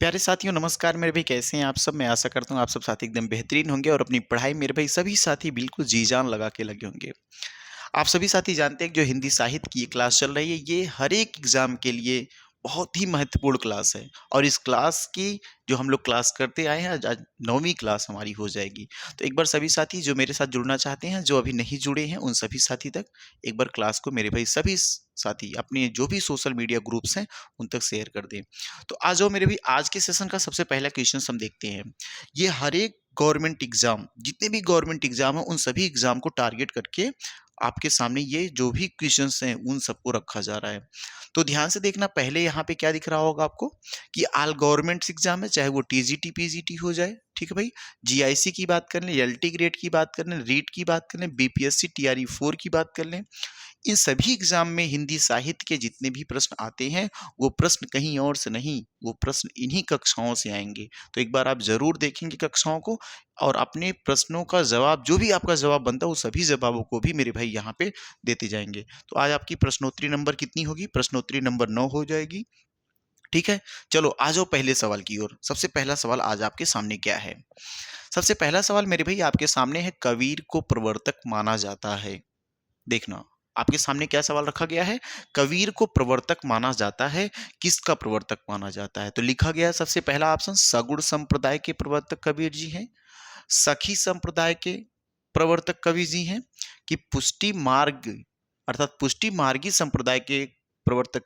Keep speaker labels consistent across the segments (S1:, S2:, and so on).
S1: प्यारे साथियों नमस्कार मेरे भाई, कैसे हैं आप सब। मैं आशा करता हूँ आप सब साथी एकदम बेहतरीन होंगे और अपनी पढ़ाई मेरे भाई सभी साथी बिल्कुल जी जान लगा के लगे होंगे। आप सभी साथी जानते हैं कि जो हिंदी साहित्य की ये क्लास चल रही है, ये हर एक एग्जाम के लिए बहुत ही महत्वपूर्ण क्लास है। और इस क्लास की जो हम लोग क्लास करते आए हैं, आज आज 9वीं क्लास हमारी हो जाएगी। तो एक बार सभी साथी जो मेरे साथ जुड़ना चाहते हैं, जो अभी नहीं जुड़े हैं, उन सभी साथी तक एक बार क्लास को मेरे भाई सभी साथी अपने जो भी सोशल मीडिया ग्रुप्स हैं उन तक शेयर कर दें। तो आ जाओ मेरे भाई, आज के सेशन का सबसे पहला क्वेश्चन हम देखते हैं। ये हर एक गवर्नमेंट एग्जाम, जितने भी गवर्नमेंट एग्जाम है, उन सभी एग्जाम को टारगेट करके आपके सामने ये जो भी क्वेश्चंस हैं उन सबको रखा जा रहा है। तो ध्यान से देखना, पहले यहाँ पे क्या दिख रहा होगा आपको कि ऑल गवर्नमेंट्स एग्जाम है, चाहे वो टीजीटी पीजीटी हो जाए। ठीक है भाई, जीआईसी की बात कर लें, एलटी ग्रेड की बात कर लें, रीट की बात कर लें, बीपीएससी टीआरई 4 की बात कर लें, इन सभी एग्जाम में हिंदी साहित्य के जितने भी प्रश्न आते हैं वो प्रश्न कहीं और से नहीं, वो प्रश्न इन्हीं कक्षाओं से आएंगे। तो एक बार आप जरूर देखेंगे कक्षाओं को और अपने प्रश्नों का जवाब, जो भी आपका जवाब बनता है, वो सभी जवाबों को भी मेरे भाई यहाँ पे देते जाएंगे। तो आज आपकी प्रश्नोत्तरी नंबर कितनी होगी? प्रश्नोत्तरी नंबर 9 हो जाएगी। ठीक है, चलो आ जाओ पहले सवाल की ओर। सबसे पहला सवाल आज आपके सामने क्या है? सबसे पहला सवाल मेरे भाई आपके सामने है, कबीर को प्रवर्तक माना जाता है। देखना, आपके सामने क्या सवाल रखा गया है? कबीर को प्रवर्तक माना जाता है, किसका प्रवर्तक माना जाता है? तो लिखा गया है सबसे पहला ऑप्शन, सगुण संप्रदाय के प्रवर्तक कबीर जी हैं, सखी संप्रदाय के प्रवर्तक कबीर जी हैं, कि पुष्टि मार्ग अर्थात पुष्टि मार्गी संप्रदाय के प्रवर्तक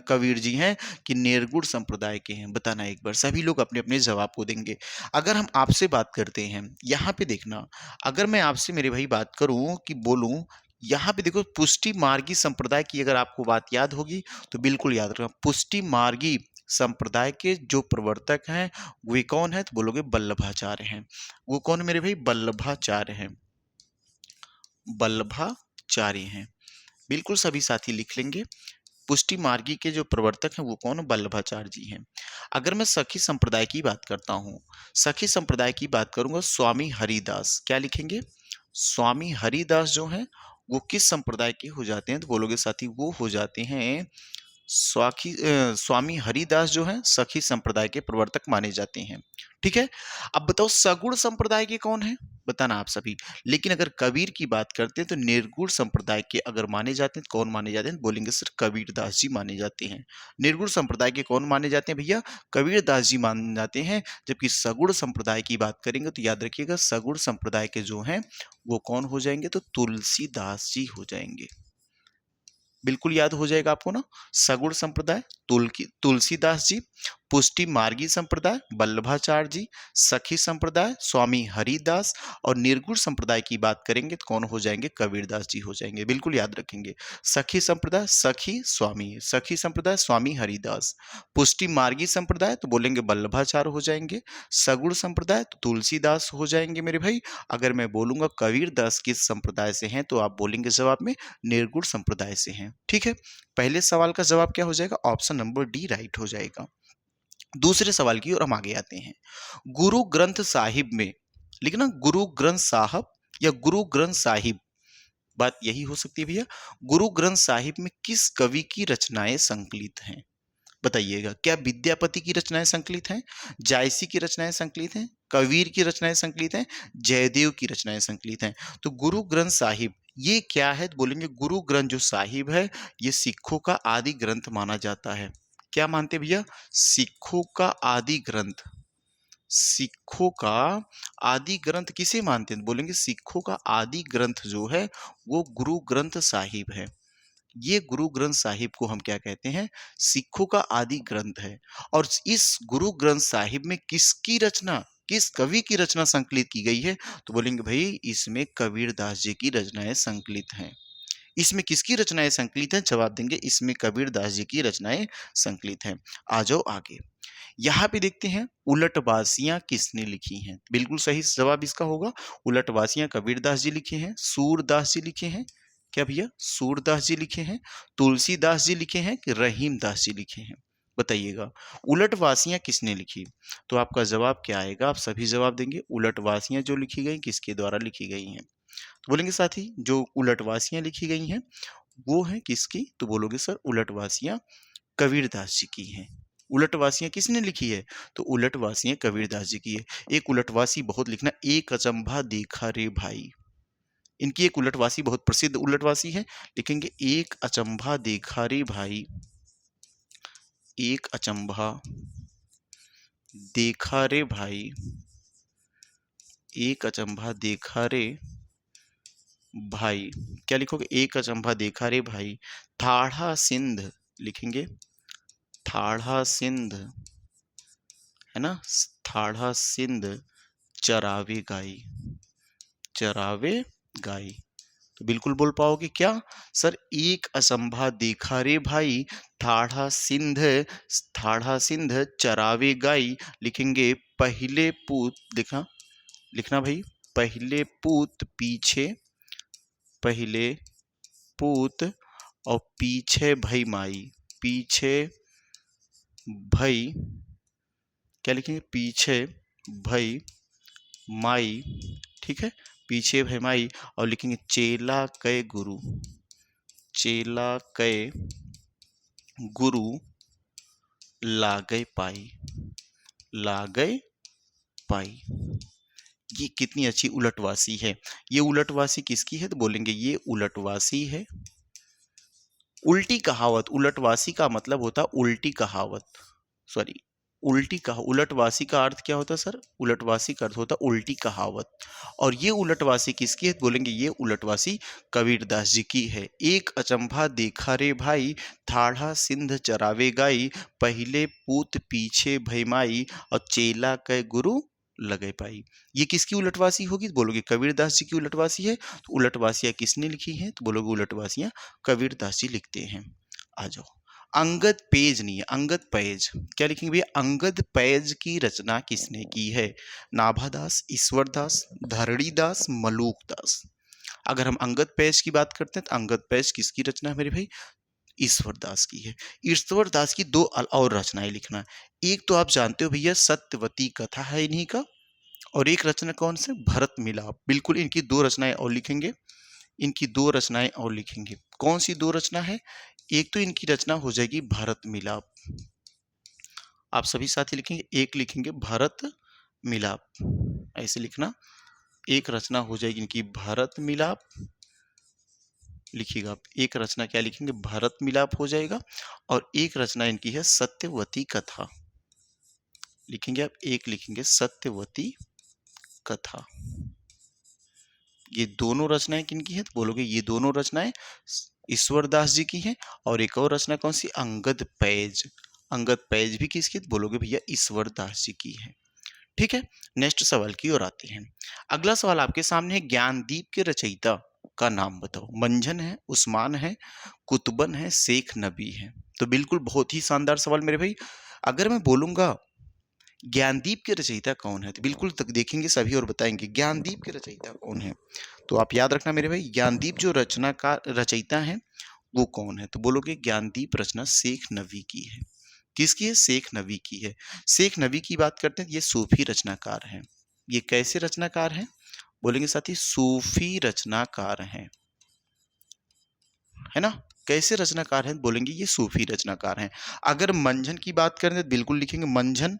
S1: कबीर जी हैं, कि निर्गुण संप्रदाय के हैं? बताना एक बार, सभी लोग अपने अपने जवाब को देंगे। अगर हम आपसे बात करते हैं, यहाँ पे देखना, अगर मैं आपसे मेरे भाई बात करूं कि बोलूं, यहाँ पे देखो पुष्टि मार्गी संप्रदाय की अगर आपको बात याद होगी तो बिल्कुल याद रखना, पुष्टि मार्गी संप्रदाय के जो प्रवर्तक हैं वे कौन है? तो बोलोगे वल्लभाचार्य हैं। वो कौन मेरे भाई? वल्लभाचार्य हैं, वल्लभाचार्य हैं। बिल्कुल सभी साथी लिख लेंगे, पुष्टि मार्गी के जो प्रवर्तक हैं वो कौन? वल्लभाचार्य जी हैं। अगर मैं सखी संप्रदाय की बात करता हूँ, सखी संप्रदाय की बात करूंगा, स्वामी हरिदास। क्या लिखेंगे? स्वामी हरिदास जो हैं वो किस संप्रदाय के हो जाते हैं? तो बोलोगे साथी वो हो जाते हैं स्वामी हरिदास जो हैं सखी संप्रदाय के प्रवर्तक माने जाते हैं। ठीक है, अब बताओ सगुण संप्रदाय के कौन है? बताना आप सभी। लेकिन अगर कबीर की बात करते हैं तो निर्गुण संप्रदाय के अगर माने जाते हैं तो कौन माने जाते हैं? बोलेंगे सर कबीर दास जी माने जाते हैं। निर्गुण संप्रदाय के कौन माने जाते हैं भैया? कबीर दास जी माने जाते हैं। जबकि सगुण संप्रदाय की बात करेंगे तो याद रखिएगा, सगुण संप्रदाय के जो हैं वो कौन हो जाएंगे? तो तुलसीदास जी हो जाएंगे। बिल्कुल याद हो जाएगा आपको ना, सगुण संप्रदाय तुलसीदास जी, पुष्टि मार्गी संप्रदाय वल्लभाचार्य जी, सखी संप्रदाय स्वामी हरिदास, और निर्गुण संप्रदाय की बात करेंगे तो कौन हो जाएंगे? कबीरदास जी हो जाएंगे। बिल्कुल याद रखेंगे, सखी संप्रदाय सखी स्वामी, सखी संप्रदाय स्वामी हरिदास, पुष्टि मार्गी संप्रदाय तो बोलेंगे वल्लभाचार्य हो जाएंगे, सगुण संप्रदाय तो तुलसीदास हो जाएंगे मेरे भाई। अगर मैं बोलूंगा कबीरदास किस संप्रदाय से हैं तो आप बोलेंगे जवाब में निर्गुण संप्रदाय से हैं। ठीक है, पहले सवाल का जवाब क्या हो जाएगा? ऑप्शन नंबर डी राइट हो जाएगा। दूसरे सवाल की ओर हम आगे आते हैं। गुरु ग्रंथ साहिब में, लिखना गुरु ग्रंथ साहब या गुरु ग्रंथ साहिब, बात यही हो सकती है भैया। गुरु ग्रंथ साहिब में किस कवि की रचनाएं संकलित हैं? बताइएगा, क्या विद्यापति की रचनाएं संकलित हैं, जायसी की रचनाएं संकलित हैं, कबीर की रचनाएं संकलित हैं, जयदेव की रचनाएं संकलित हैं? तो गुरु ग्रंथ साहिब ये क्या है? तो बोलेंगे गुरु ग्रंथ जो साहिब है ये सिखों का आदि ग्रंथ माना जाता है। क्या मानते भैया? सिखों का आदि ग्रंथ, सिखों का आदि ग्रंथ किसे मानते हैं? बोलेंगे सिखों का आदि ग्रंथ जो है वो गुरु ग्रंथ साहिब है। ये गुरु ग्रंथ साहिब को हम क्या कहते हैं? सिखों का आदि ग्रंथ है। और इस गुरु ग्रंथ साहिब में किसकी रचना, किस कवि की रचना संकलित की गई है? तो बोलेंगे भाई इसमें कबीर दास जी की रचनाएं संकलित हैं। इसमें किसकी रचनाएं संकलित हैं? जवाब देंगे इसमें कबीर दास जी की रचनाएं संकलित हैं। आ जाओ आगे, यहाँ पे देखते हैं उलटवासियां किसने लिखी हैं? बिल्कुल सही जवाब इसका होगा, उलटवासियां कबीरदास जी लिखे हैं, सूरदास जी लिखे हैं। क्या भैया? सूरदास जी लिखे हैं, तुलसीदास जी लिखे हैं, कि रहीमदास जी लिखे हैं? बताइएगा, उलटवासियां किसने लिखी? तो आपका जवाब क्या आएगा? आप सभी जवाब देंगे, उलटवासियां जो लिखी गई किसके द्वारा लिखी गई हैं? तो बोलेंगे साथी जो उलटवासियां लिखी गई हैं वो है किसकी? तो बोलोगे सर उलटवासियां कबीरदास जी की हैं। उलटवासियां किसने लिखी है? तो उलटवासियां कबीरदास जी की है। एक उलटवासी बहुत लिखना, एक अचंभा देखा रे भाई। इनकी एक उलटवासी बहुत प्रसिद्ध उलटवासी है, लिखेंगे एक अचंभा देखा रे भाई, एक अचंभा देखा रे भाई, एक अचंभा देखा रे भाई। क्या लिखोगे? एक अचंभा देखा रे भाई, ठाढ़ा सिंध लिखेंगे, ठाढ़ा सिंध, है ना, ठाढ़ा सिंध चरावे गाई, चरावे गाई। तो बिल्कुल बोल पाओगे क्या? सर एक असंभा देखा रे भाई, ठाढ़ा सिंध, ठाढ़ा सिंध चरावे गाई। लिखेंगे पहले पूत, लिखा, लिखना भाई, पहले पूत पीछे, पहले पूत और पीछे भई माई, पीछे भई, क्या लिखेंगे? पीछे भई माई, ठीक है, पीछे भई माई। और लिखेंगे चेला कै गुरु, चेला कै गुरु लागै पाई, लागै पाई। ये कितनी अच्छी उलटवासी है। ये उलटवासी किसकी है? तो बोलेंगे ये उलटवासी है, उल्टी कहावत। उलटवासी का मतलब होता है उल्टी कहावत, सॉरी, उल्टी कहा, उलटवासी का अर्थ क्या होता है सर? उलटवासी का अर्थ होता है उल्टी कहावत। और ये उलटवासी किसकी है? बोलेंगे ये उलटवासी कबीरदास जी की है। एक अचंभा देखा रे भाई, ठाढ़ा सिंध चरावे गाई, पहले पूत पीछे भैमाई, और चेला कै गुरु लगे पाई। ये किसकी उलटवासी होगी? तो बोलोगे कबीरदास जी की उलटवासी है। तो उलटवासियां किसने लिखी है? तो बोलोगे उलटवासियां कबीरदास जी लिखते हैं। आ जाओ, अंगद पेज नहीं है, अंगद पैज। क्या लिखेंगे भैया? अंगद पैज की रचना किसने की है? नाभादास, ईश्वरदास, धरणीदास, मलूकदास। अगर हम अंगद पैज की बात करते हैं तो अंगद पैज किसकी रचना है मेरे भाई? ईश्वरदास की है। ईश्वरदास की दो और रचनाएं लिखना। एक तो आप जानते हो भैया सत्यवती कथा है इन्हीं का, और एक रचना कौन से? भरत मिलाप। बिल्कुल इनकी दो रचनाएं और लिखेंगे, इनकी दो रचनाएं और लिखेंगे। कौन सी दो रचना है? एक तो इनकी रचना हो जाएगी भरत मिलाप, आप सभी साथी लिखेंगे, एक लिखेंगे भरत मिलाप, ऐसे लिखना। एक रचना हो जाएगी इनकी भरत मिलाप, लिखिएगा आप। एक रचना क्या लिखेंगे? भरत मिलाप हो जाएगा। और एक रचना इनकी है सत्यवती कथा, लिखेंगे आप, एक लिखेंगे सत्यवती कथा। ये दोनों रचनाएं किनकी हैं? तो बोलोगे ये दोनों रचनाएं ईश्वरदास जी की हैं। और एक और रचना कौन सी? अंगद पैज। अंगद पैज भी किसकी? तो बोलोगे भैया ईश्वरदास जी की है। ठीक है, नेक्स्ट सवाल की ओर आते हैं। अगला सवाल आपके सामने है, ज्ञानदीप के रचयिता का नाम बताओ। मंझन है, उस्मान है, कुतुबन है, शेख नबी है। तो बिल्कुल बहुत ही शानदार सवाल मेरे भाई। अगर मैं बोलूंगा ज्ञानदीप के रचयिता कौन है, तो बिल्कुल तक देखेंगे सभी और बताएंगे ज्ञानदीप के रचयिता कौन है। तो आप याद रखना मेरे भाई, ज्ञानदीप जो रचना का रचयिता है वो कौन है? तो बोलोगे ज्ञानदीप रचना शेख नबी की है। किसकी है? शेख नबी की है। शेख नबी की बात करते हैं, ये सूफी रचनाकार हैं। ये कैसे रचनाकार हैं? बोलेंगे साथी, सूफी रचनाकार हैं, है ना। कैसे रचनाकार हैं? बोलेंगे ये सूफी रचनाकार हैं। अगर मंझन की बात करें तो बिल्कुल लिखेंगे मंझन,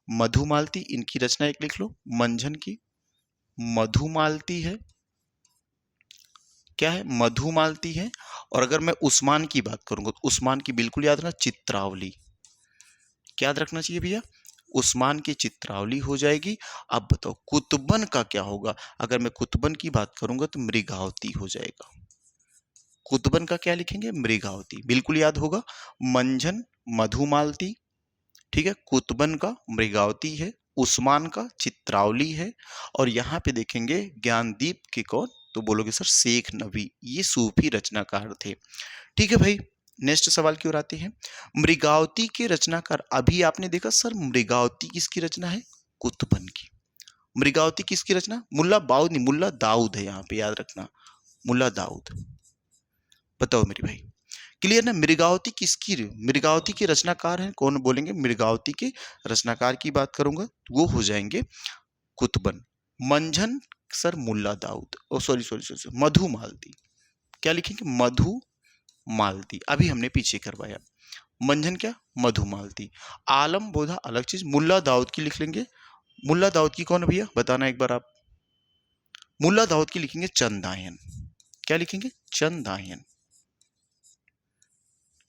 S1: मधुमालती, इनकी रचना एक लिख लो, मंझन की मधुमालती है, क्या है? मधुमालती है। और अगर मैं उस्मान की बात करूंगा तो उस्मान की बिल्कुल याद रखना चित्रावली, क्या याद रखना चाहिए भैया? उस्मान की चित्रावली हो जाएगी। अब बताओ कुतुबन का क्या होगा? अगर मैं कुतुबन की बात करूंगा तो मृगावती हो जाएगा। कुतुबन का क्या लिखेंगे? मृगावती, बिल्कुल याद होगा। मंझन मधुमालती, ठीक है, कुतुबन का मृगावती है, उस्मान का चित्रावली है, और यहाँ पे देखेंगे ज्ञानदीप के कौन? तो बोलोगे सर शेख नबी। ये सूफी रचनाकार थे। ठीक है भाई, नेक्स्ट सवाल की ओर आते हैं। मृगावती के रचनाकार, अभी आपने देखा सर मृगावती किसकी रचना है? कुतुबन की। मृगावती किसकी रचना? मुल्ला बाउद नहीं, मुल्ला दाऊद है, यहाँ पे याद रखना, मुल्ला दाऊद। बताओ मेरे भाई, क्लियर ना? मृगावती किसकी, मृगावती के रचनाकार हैं कौन? बोलेंगे मृगावती के रचनाकार की बात करूंगा तो वो हो जाएंगे कुतुबन। मंझन सर मुल्ला दाऊद, ओ सॉरी सॉरी सॉरी, मधुमालती, क्या लिखेंगे? मधु मालती, अभी हमने पीछे करवाया। मंझन क्या, मधुमालती। आलम बोधा अलग चीज, मुल्ला दाऊद की लिख लेंगे। मुल्ला दाऊद की कौन है भैया, बताना एक बार आप। मुल्ला दाऊद की लिखेंगे चंदायन। क्या लिखेंगे, चंदायन।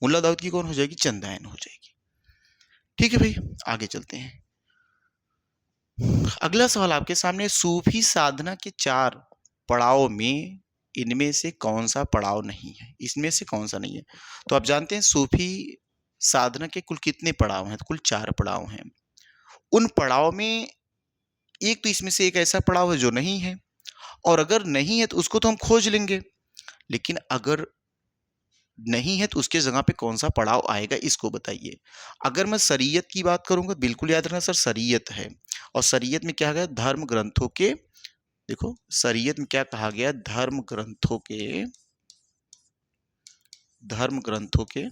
S1: मुल्ला दाऊद की कौन हो जाएगी, चंदायन हो जाएगी। ठीक है भाई, आगे चलते हैं। अगला सवाल आपके सामने, सूफी साधना के 4 पड़ाव में इनमें से कौन सा पड़ाव नहीं है, इसमें से कौन सा नहीं है। तो आप जानते हैं सूफी साधना के कुल कितने पड़ाव हैं, तो कुल 4 पड़ाव हैं। उन पड़ाव में एक तो इसमें से एक ऐसा पड़ाव है जो नहीं है, और अगर नहीं है तो उसको तो हम खोज लेंगे, लेकिन अगर नहीं है तो उसके जगह पे कौन सा पड़ाव आएगा इसको बताइए। अगर मैं शरीयत की बात करूंगा, बिल्कुल याद रखना सर, शरीयत है। और शरीयत में क्या गया, धर्म ग्रंथों के, देखो शरीयत में क्या कहा गया, धर्म ग्रंथों के, धर्म ग्रंथों के,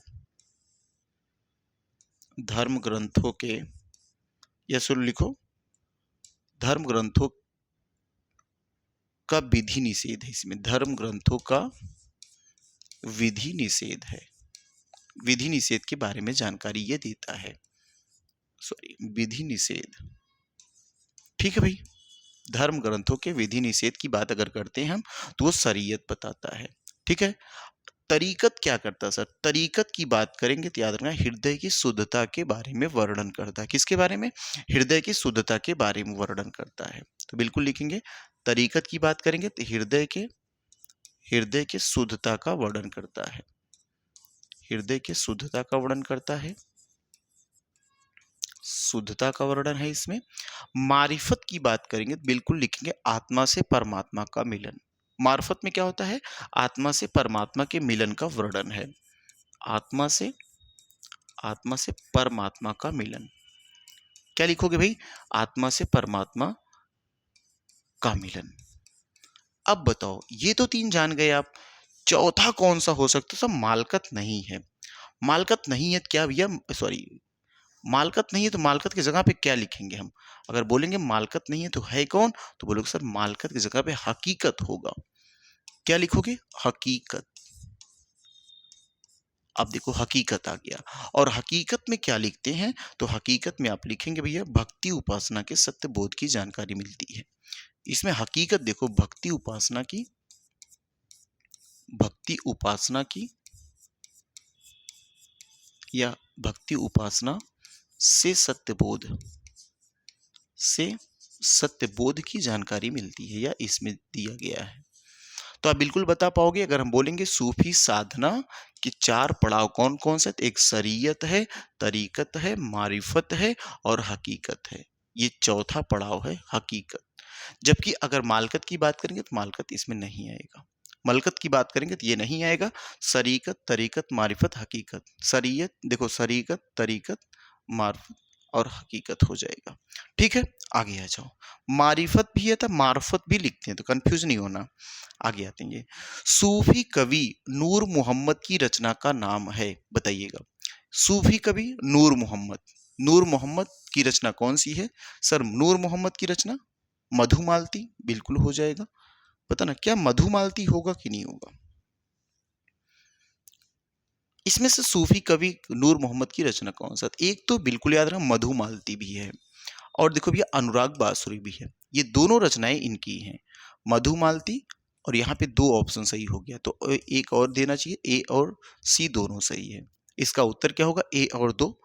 S1: धर्म ग्रंथों के, या सुन लिखो, धर्म ग्रंथों का विधि निषेध है। इसमें धर्म ग्रंथों का विधि निषेध है, विधि निषेध के बारे में जानकारी ये देता है, सॉरी विधि निषेध। ठीक है भाई, धर्म ग्रंथों के विधि निषेध की बात अगर करते हैं हम, तो वो शरीयत बताता है। ठीक है, तरीकत क्या करता है सर, तरीकत की बात करेंगे तो याद रखना हृदय की शुद्धता के बारे में वर्णन करता है। किसके बारे में, हृदय की शुद्धता के बारे में वर्णन करता है। तो बिल्कुल लिखेंगे, तरीकत की बात करेंगे तो हृदय के शुद्धता का वर्णन करता है, हृदय के शुद्धता का वर्णन करता है, शुद्धता का वर्णन है इसमें। मारिफत की बात करेंगे तो बिल्कुल लिखेंगे आत्मा से परमात्मा का मिलन। मार्फत में क्या होता है, आत्मा से परमात्मा के मिलन का वर्णन है, आत्मा से परमात्मा का मिलन। क्या लिखोगे भाई, आत्मा से परमात्मा का मिलन। अब बताओ, ये तो 3 जान गए आप, चौथा कौन सा हो सकता है, सब मालकत नहीं है। मालकत नहीं है क्या भैया, सॉरी मालकत नहीं है तो मालकत की जगह पे क्या लिखेंगे हम। अगर बोलेंगे मालकत नहीं है तो है कौन, तो बोलोगे सर मालकत की जगह पे हकीकत होगा। क्या लिखोगे, हकीकत। अब देखो हकीकत आ गया, और हकीकत में क्या लिखते हैं, तो हकीकत में आप लिखेंगे भैया भक्ति उपासना के सत्य बोध की जानकारी मिलती है। इसमें हकीकत देखो, भक्ति उपासना की या भक्ति उपासना से सत्य बोध की जानकारी मिलती है, या इसमें दिया गया है। तो आप बिल्कुल बता पाओगे अगर हम बोलेंगे सूफी साधना के 4 पड़ाव कौन कौन से, एक शरीयत है, तरीकत है, मारिफत है और हकीकत है। ये चौथा पड़ाव है हकीकत। जबकि अगर मालकत की बात करेंगे तो मालकत इसमें नहीं आएगा, मलकत की बात करेंगे तो ये नहीं आएगा। शरीकत, तरीकत, मारिफत, हकीकत। शरीयत देखो, शरीकत, तरीकत, मारिफत और हकीकत हो जाएगा। ठीक है, आगे आ जाओ। मारिफत भी है तो मार्फत भी लिखते हैं, तो कंफ्यूज नहीं होना। आगे आते हैं, सूफी कवि नूर मोहम्मद की रचना का नाम है, बताइएगा। सूफी कवि नूर मोहम्मद, नूर मोहम्मद की रचना कौन सी है सर, नूर मोहम्मद की रचना मधुमालती, बिल्कुल हो जाएगा। पता ना क्या मधुमालती होगा कि नहीं होगा। इसमें से सूफी कवि नूर मोहम्मद की रचना कौन सा, एक तो बिल्कुल याद रहा मधुमालती भी है, और देखो भैया अनुराग बांसुरी भी है। ये दोनों रचनाएं इनकी हैं, मधुमालती, और यहाँ पे 2 ऑप्शन सही हो गया, तो एक और देना चाहिए, ए और सी दोनों सही है। इसका उत्तर क्या होगा, ए और 2,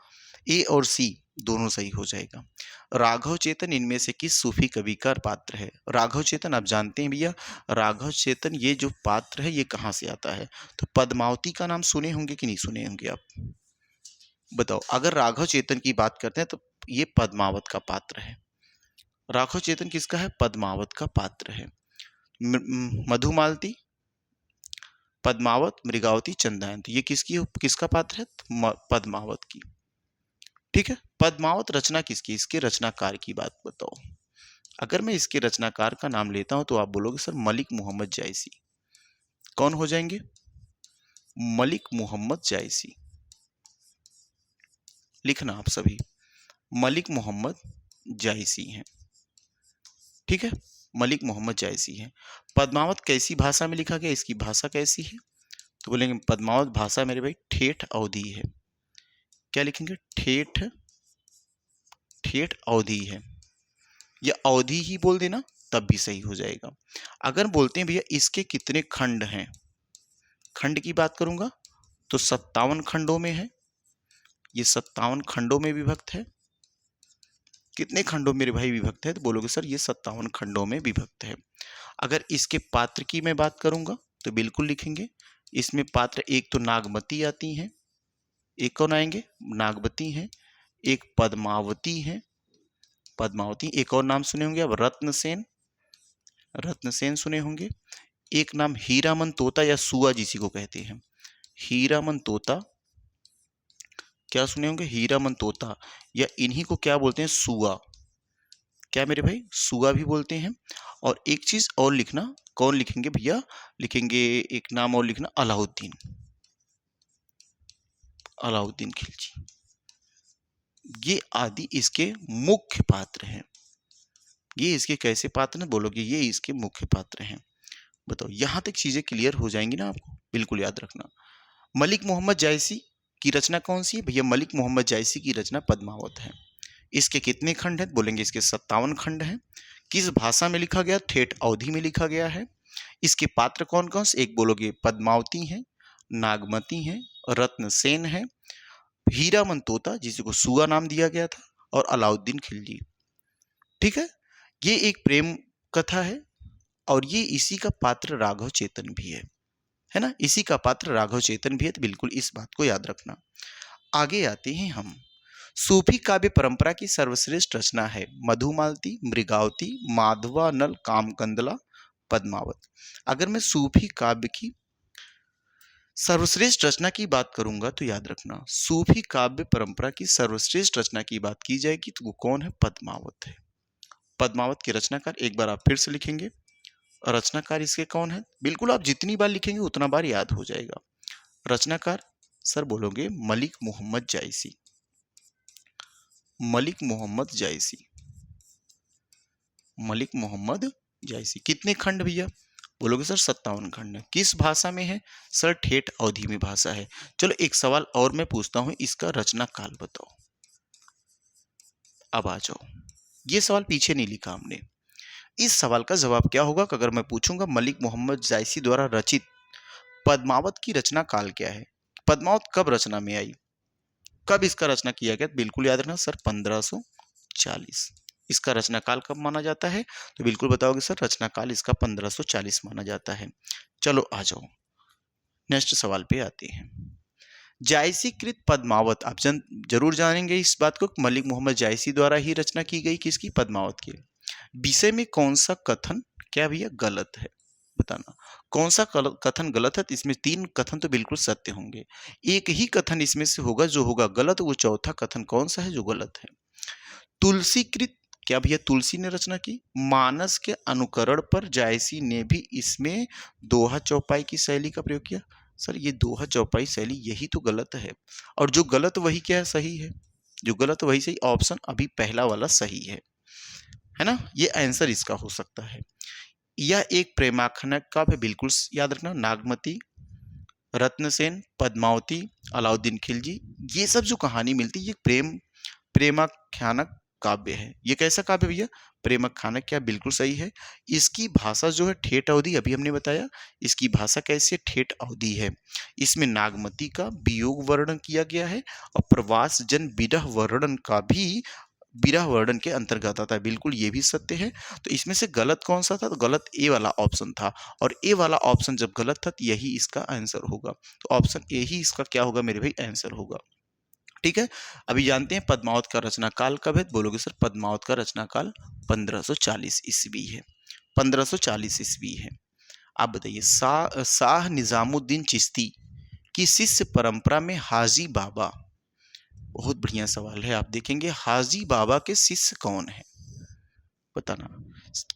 S1: ए और सी दोनों सही हो जाएगा। राघव चेतन इनमें से किस सूफी कवि का पात्र है। राघव चेतन आप जानते हैं भैया, राघव चेतन ये जो पात्र है ये कहाँ से आता है, तो पद्मावती का नाम सुने होंगे कि नहीं सुने होंगे आप, बताओ। अगर राघव चेतन की बात करते हैं तो ये पद्मावत का पात्र है। राघव चेतन किसका है, पद्मावत का पात्र है। मधुमालती, पद्मावत, मृगावती, चंदायन, तो ये किसका पात्र है, पद्मावत की। ठीक है, पद्मावत रचना किसकी, इसके रचनाकार की बात बताओ। अगर मैं इसके रचनाकार का नाम लेता हूं तो आप बोलोगे सर मलिक मोहम्मद जायसी। कौन हो जाएंगे, मलिक मोहम्मद जायसी। लिखना आप सभी, मलिक मोहम्मद जायसी हैं। ठीक है, मलिक मोहम्मद जायसी हैं। पद्मावत कैसी भाषा में लिखा गया, इसकी भाषा कैसी है, तो बोलेंगे पद्मावत भाषा मेरे भाई ठेठ अवधी है। क्या लिखेंगे? ठेठ, ठेठ अवधी है, या अवधि ही बोल देना तब भी सही हो जाएगा। अगर बोलते हैं भैया इसके कितने खंड हैं, खंड की बात करूंगा तो 57 खंडों में है, ये 57 खंडों में विभक्त है। कितने खंडों में मेरे भाई विभक्त है? तो बोलोगे सर ये 57 खंडों में विभक्त है। अगर इसके पात्र की मैं बात करूंगा तो बिल्कुल लिखेंगे, इसमें पात्र एक तो नागमती आती हैं, एक कौन आएंगे? नागवती हैं, एक पद्मावती है, पद्मावती, एक और नाम सुने होंगे आप रत्नसेन, रत्नसेन सुने होंगे, एक नाम हीरामन तोता या सुआ जिसी को कहते हैं, हीरामन तोता, क्या सुने होंगे? हीरामन तोता, या इन्हीं को क्या बोलते हैं? सुआ। क्या मेरे भाई? सुआ भी बोलते हैं। और एक चीज और लिखना, कौन लिखेंगे भैया? लिखेंगे एक नाम और लिखना, अलाउद्दीन, अलाउद्दीन खिलजी। ये आदि इसके मुख्य पात्र हैं। ये इसके कैसे पात्र हैं? बोलोगे ये इसके मुख्य पात्र हैं। बताओ यहां तक चीजें क्लियर हो जाएंगी ना आपको? बिल्कुल याद रखना। मलिक मोहम्मद जायसी की रचना कौन सी है भैया? मलिक मोहम्मद जायसी की रचना पद्मावत है। इसके कितने खंड हैं? बोलेंगे इसके 57 खंड हैं। किस भाषा में लिखा गया? ठेठ अवधि में लिखा गया है। इसके पात्र कौन कौन से? एक बोलोगे पद्मावती है, नागमती है, रत्नसेन है, हीरामन तोता जिसे को सुआ नाम दिया गया था, और अलाउद्दीन खिलजी। ठीक है, ये एक प्रेम कथा है और ये इसी का पात्र राघव चेतन भी है ना? इसी का पात्र राघव चेतन भी है, तो बिल्कुल इस बात को याद रखना। आगे आते हैं हम। सूफी काव्य परंपरा की सर्वश्रेष्ठ रचना है मधुमालती, मृगावती, माधवानल, कामकंदला, पद्मावत। अगर मैं सूफी काव्य की सर्वश्रेष्ठ रचना की बात करूंगा तो याद रखना, सूफी काव्य परंपरा की सर्वश्रेष्ठ रचना की बात की जाएगी तो वो कौन है? पद्मावत है। पद्मावत के रचनाकार एक बार आप फिर से लिखेंगे, रचनाकार इसके कौन है? बिल्कुल आप जितनी बार लिखेंगे उतना बार याद हो जाएगा। रचनाकार सर बोलोगे मलिक मोहम्मद जायसी, मलिक मोहम्मद जायसी, मलिक मोहम्मद जायसी। कितने खंड भैया? बोलोगे सर 57 खंड है। किस भाषा में है? सर ठेठ अवधि में भाषा है। चलो एक सवाल और मैं पूछता हूं, इसका रचना काल बताओ। अब आ जाओ, ये सवाल पीछे नहीं लिखा हमने। इस सवाल का जवाब क्या होगा? अगर मैं पूछूंगा मलिक मोहम्मद जायसी द्वारा रचित पद्मावत की रचना काल क्या है? पद्मावत कब रचना में आई? कब इसका रचना किया गया? बिल्कुल याद रखना सर 1540। इसका रचना काल कब माना जाता है? तो बिल्कुल बताओगे सर रचना काल इसका 1540 माना जाता है। चलो आ जाओ, नेक्स्ट सवाल पे आते हैं। जायसी कृत पद्मावत, आप जरूर जानेंगे इस बात को, मलिक मोहम्मद जायसी द्वारा ही रचना की गई किसकी? पद्मावत की। विषय में कौन सा कथन क्या भैया गलत है? बताना कौन सा कथन गलत है? तो इसमें 3 कथन तो बिल्कुल सत्य होंगे, एक ही कथन इसमें से होगा जो होगा गलत। वो चौथा कथन कौन सा है जो गलत है? तुलसीकृत, क्या भैया तुलसी ने रचना की? मानस के अनुकरण पर जायसी ने भी इसमें दोहा चौपाई की शैली का प्रयोग किया। सर ये दोहा चौपाई शैली यही तो गलत है, और जो गलत वही क्या है? सही है। जो गलत वही सही, ऑप्शन अभी पहला वाला सही है ना? ये आंसर इसका हो सकता है। यह एक प्रेमाख्यान काव्य, बिल्कुल याद रखना। नागमती, रत्नसेन, पद्मावती, अलाउद्दीन खिलजी, ये सब जो कहानी मिलती है ये प्रेमाख्यानक काव्य है। ये कैसा काव्य भैया? प्रेमाख्यानक। क्या बिल्कुल सही है। इसकी भाषा जो है ठेठ अवधि, अभी हमने बताया इसकी भाषा कैसी है? ठेठ अवधि है। इसमें नागमती का वियोग वर्णन किया गया है और प्रवास जन विरह वर्णन का भी विरह वर्णन के अंतर्गत आता है। बिल्कुल ये भी सत्य है। तो इसमें से गलत कौन सा था? तो गलत ए वाला ऑप्शन था, और ए वाला ऑप्शन जब गलत था तो यही इसका आंसर होगा। तो ऑप्शन ए ही इसका क्या होगा मेरे भाई? आंसर होगा। ठीक है, अभी जानते हैं पद्मावत का रचना काल कब है? बोलोगे सर पद्मावत का रचना काल 1540 ईस्वी है। 1540 ईस्वी है। आप बताइए शाह निजामुद्दीन चिश्ती की शिष्य परंपरा में हाजी बाबा, बहुत बढ़िया सवाल है। आप देखेंगे हाजी बाबा के शिष्य कौन है? बताना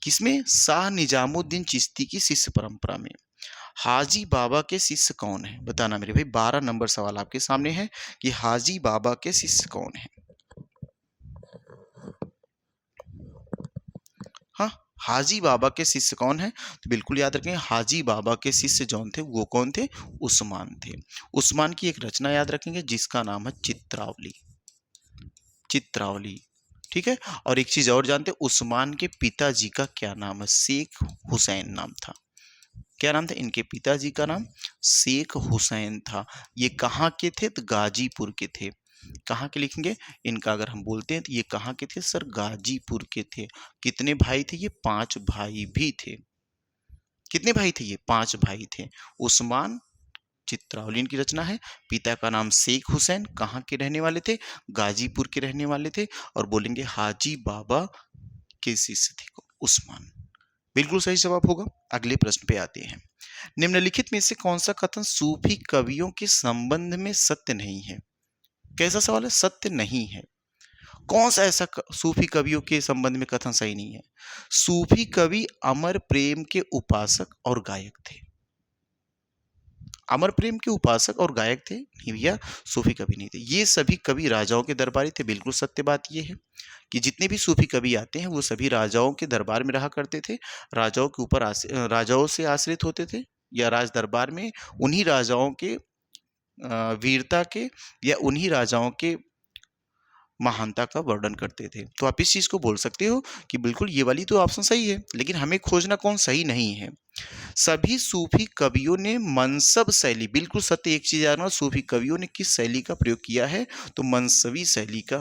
S1: किसमें? शाह निजामुद्दीन चिश्ती की शिष्य परंपरा में हाजी बाबा के शिष्य कौन है? बताना मेरे भाई। 12 नंबर सवाल आपके सामने है कि हाजी बाबा के शिष्य कौन है? हाँ, हाजी बाबा के शिष्य कौन है? तो बिल्कुल याद रखें, हाजी बाबा के शिष्य जौन थे वो कौन थे? उस्मान थे। उस्मान की एक रचना याद रखेंगे जिसका नाम है चित्रावली। चित्रावली, ठीक है। और एक चीज और जानते हैं, उस्मान के पिताजी का क्या नाम है? शेख हुसैन नाम था। क्या नाम था? इनके पिताजी का नाम शेख हुसैन था। ये कहाँ के थे? तो गाजीपुर के थे। कहाँ के लिखेंगे इनका? अगर हम बोलते हैं तो ये कहाँ के थे सर? गाजीपुर के थे। कितने भाई थे ये? 5 भाई भी थे। कितने भाई थे ये? 5 भाई थे। उस्मान, चित्रावली इनकी रचना है। पिता का नाम शेख हुसैन, कहाँ के रहने वाले थे? गाजीपुर के रहने वाले थे। और बोलेंगे हाजी बाबा के शिष्य थे उस्मान। बिल्कुल सही जवाब होगा। अगले प्रश्न पे आते हैं। निम्नलिखित में से कौन सा कथन सूफी कवियों के संबंध में सत्य नहीं है? कैसा सवाल है? सत्य नहीं है। कौन सा ऐसा सूफी कवियों के संबंध में कथन सही नहीं है? सूफी कवि अमर प्रेम के उपासक और गायक थे। अमर प्रेम के उपासक और गायक थे? नहीं भैया, सूफी कवि नहीं थे। ये सभी कवि राजाओं के दरबारी थे। बिल्कुल सत्य बात ये है कि जितने भी सूफी कवि आते हैं वो सभी राजाओं के दरबार में रहा करते थे। राजाओं के ऊपर राजाओं से आश्रित होते थे, या राज दरबार में उन्हीं राजाओं के वीरता के या उन्हीं राजाओं के महानता का वर्णन करते थे। तो आप इस चीज को बोल सकते हो कि बिल्कुल ये वाली तो ऑप्शन सही है, लेकिन हमें खोजना कौन सही नहीं है। सभी सूफी कवियों ने मनसब शैली, बिल्कुल सत्य एक चीज जानना, सूफी कवियों ने किस शैली का प्रयोग किया है? तो मनसवी शैली का,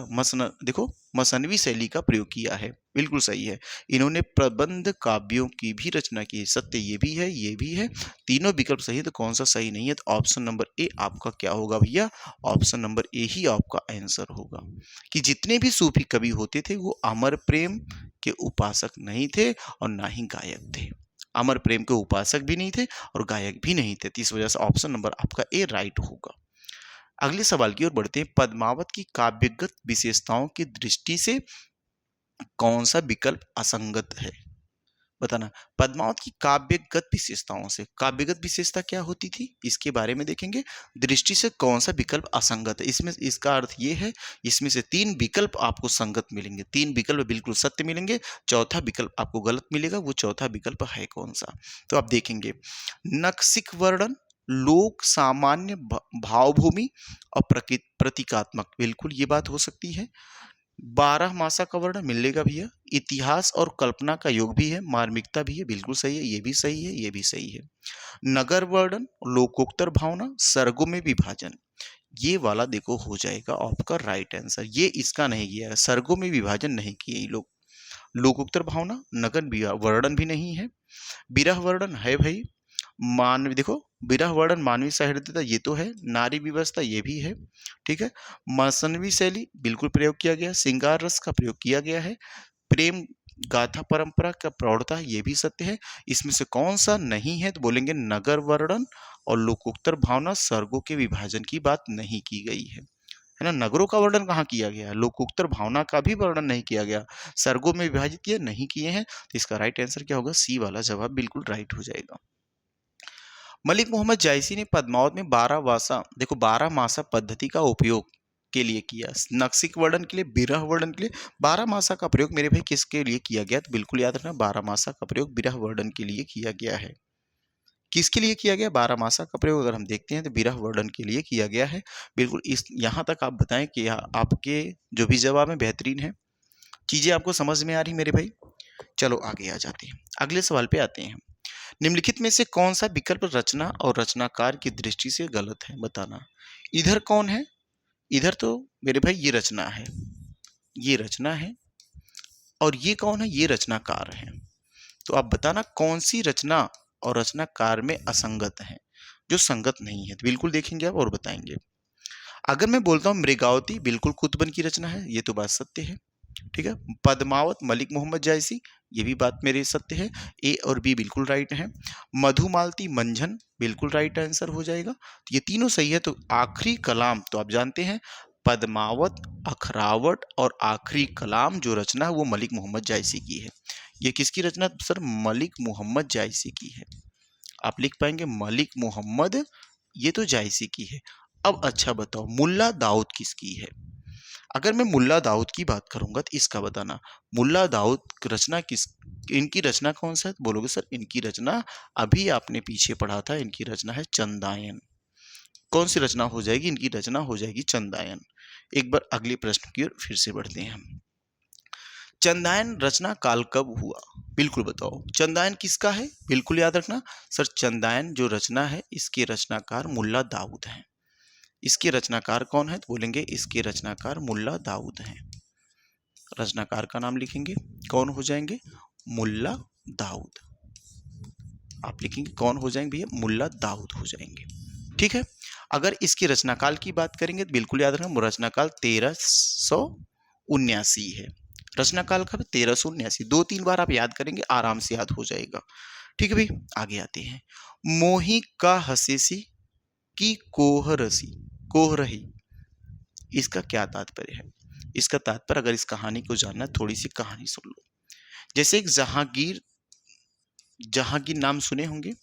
S1: देखो मसनवी शैली का प्रयोग किया है। बिल्कुल सही है। इन्होंने प्रबंध काव्यों की भी रचना की है। सत्य ये भी है, ये भी है। तीनों विकल्प सही है, तो कौन सा सही नहीं है? तो ऑप्शन नंबर ए आपका क्या होगा भैया? ऑप्शन नंबर ए ही आपका आंसर होगा कि जितने भी सूफी कवि होते थे वो अमर प्रेम के उपासक नहीं थे और ना ही गायक थे। अमर प्रेम के उपासक भी नहीं थे और गायक भी नहीं थे। तो इस वजह से ऑप्शन नंबर आपका ए राइट होगा। अगले सवाल की ओर बढ़ते हैं। पद्मावत की काव्यगत विशेषताओं की दृष्टि से कौन सा विकल्प असंगत है? बताना। पद्मावत की काव्यगत विशेषताओं से, काव्यगत विशेषता क्या होती थी इसके बारे में देखेंगे। दृष्टि से कौन सा विकल्प असंगत है? इसमें इसका अर्थ ये है, इसमें से 3 विकल्प आपको संगत मिलेंगे, 3 विकल्प बिल्कुल सत्य मिलेंगे, चौथा विकल्प आपको गलत मिलेगा। वो चौथा विकल्प है कौन सा? तो आप देखेंगे, नक्सिक वर्णन, लोक सामान्य भावभूमि और प्रतीकात्मक, बिल्कुल ये बात हो सकती है। 12 मासा का वर्णन मिलेगा भैया। इतिहास और कल्पना का योग भी है, मार्मिकता भी है, बिल्कुल सही है, ये भी सही है, ये भी सही है। नगर वर्णन, लोकोत्तर भावना, सर्गों में विभाजन, ये वाला देखो हो जाएगा आपका राइट आंसर। ये इसका नहीं किया है, सर्गों में विभाजन नहीं किए ये लोग। लोकोत्तर भावना, नगर वर्णन भी नहीं है। विरह वर्णन है भाई। मानव देखो, विरह वर्णन मानवीय सहृदयता ये तो है, नारी विवस्था ये भी है, ठीक है। मसनवी शैली बिल्कुल प्रयोग किया गया, श्रृंगार रस का प्रयोग किया गया है, प्रेम गाथा परंपरा का प्रौढ़ता ये भी सत्य है। इसमें से कौन सा नहीं है? तो बोलेंगे नगर वर्णन और लोकोत्तर भावना, सर्गों के विभाजन की बात नहीं की गई है ना। नगरों का वर्णन कहाँ किया गया है? लोकोत्तर भावना का भी वर्णन नहीं किया गया, सर्गों में विभाजित किया नहीं किए हैं। तो इसका राइट आंसर क्या होगा? सी वाला जवाब बिल्कुल राइट हो जाएगा। मलिक मोहम्मद जायसी ने पद्मावत में 12 वासा, देखो 12 मासा पद्धति का उपयोग के लिए किया। नक्सिक वर्णन के लिए, विरह वर्णन के लिए 12 मासा का प्रयोग मेरे भाई किसके लिए किया गया? तो बिल्कुल याद रखना, 12 मासा का प्रयोग विरह वर्णन के लिए किया गया है। किसके लिए किया गया 12 मासा का प्रयोग? अगर हम देखते हैं तो विरह वर्णन के लिए किया गया है। बिल्कुल इस यहाँ तक आप बताएं कि आपके जो भी जवाब है बेहतरीन है, चीजें आपको समझ में आ रही मेरे भाई। चलो आगे आ जाते हैं, अगले सवाल पे आते हैं। निम्नलिखित में से कौन सा विकल्प रचना और रचनाकार की दृष्टि से गलत है? बताना। इधर कौन है? इधर तो मेरे भाई ये रचना है, ये रचना है, और ये कौन है? ये रचनाकार है। तो आप बताना कौन सी रचना और रचनाकार में असंगत है, जो संगत नहीं है। तो बिल्कुल देखेंगे आप और बताएंगे। अगर मैं बोलता हूं मृगावती बिल्कुल कुतुबन की रचना है, ये तो बात सत्य है, ठीक है। पद्मावत मलिक मोहम्मद जायसी, ये भी बात मेरे सत्य है, ए और बी बिल्कुल राइट है। मधुमालती मंझन बिल्कुल राइट आंसर हो जाएगा। तो ये तीनों सही है। तो आखिरी कलाम तो आप जानते हैं, पद्मावत, अखरावट और आखिरी कलाम जो रचना है वो मलिक मोहम्मद जायसी की है। ये किसकी रचना सर? मलिक मोहम्मद जायसी की है। आप लिख पाएंगे मलिक मोहम्मद, ये तो जायसी की है। अब अच्छा बताओ, मुल्ला दाऊद किसकी है? अगर मैं मुल्ला दाऊद की बात करूंगा तो इसका बताना, मुल्ला दाऊद रचना किस, इनकी रचना कौन सा है? तो बोलोगे सर इनकी रचना अभी आपने पीछे पढ़ा था, इनकी रचना है चंदायन। कौन सी रचना हो जाएगी? इनकी रचना हो जाएगी चंदायन। एक बार अगले प्रश्न की ओर फिर से बढ़ते हैं हम। चंदायन रचना काल कब हुआ? बिल्कुल बताओ। चंदायन किसका है? बिल्कुल याद रखना सर, चंदायन जो रचना है इसके रचनाकार मुल्ला दाऊद हैं। इसके रचनाकार कौन है? तो बोलेंगे इसके रचनाकार मुल्ला दाऊद हैं। रचनाकार का नाम लिखेंगे, कौन हो जाएंगे? मुल्ला दाऊद। आप लिखेंगे कौन हो जाएंगे भैया? मुल्ला दाऊद हो जाएंगे। ठीक है। अगर इसकी रचनाकाल की बात करेंगे तो बिल्कुल याद रखना रचनाकाल 1379 है। रचनाकाल का 1379, 2-3 बार आप याद करेंगे आराम से याद हो जाएगा। ठीक है भाई, आगे आते हैं। मोही का हसेसी की कोहरसी, कोहरही, इसका क्या तात्पर्य है? इसका तात्पर्य अगर इस कहानी को जानना, थोड़ी सी कहानी सुन लो। जैसे एक जहांगीर, जहांगीर नाम सुने होंगे,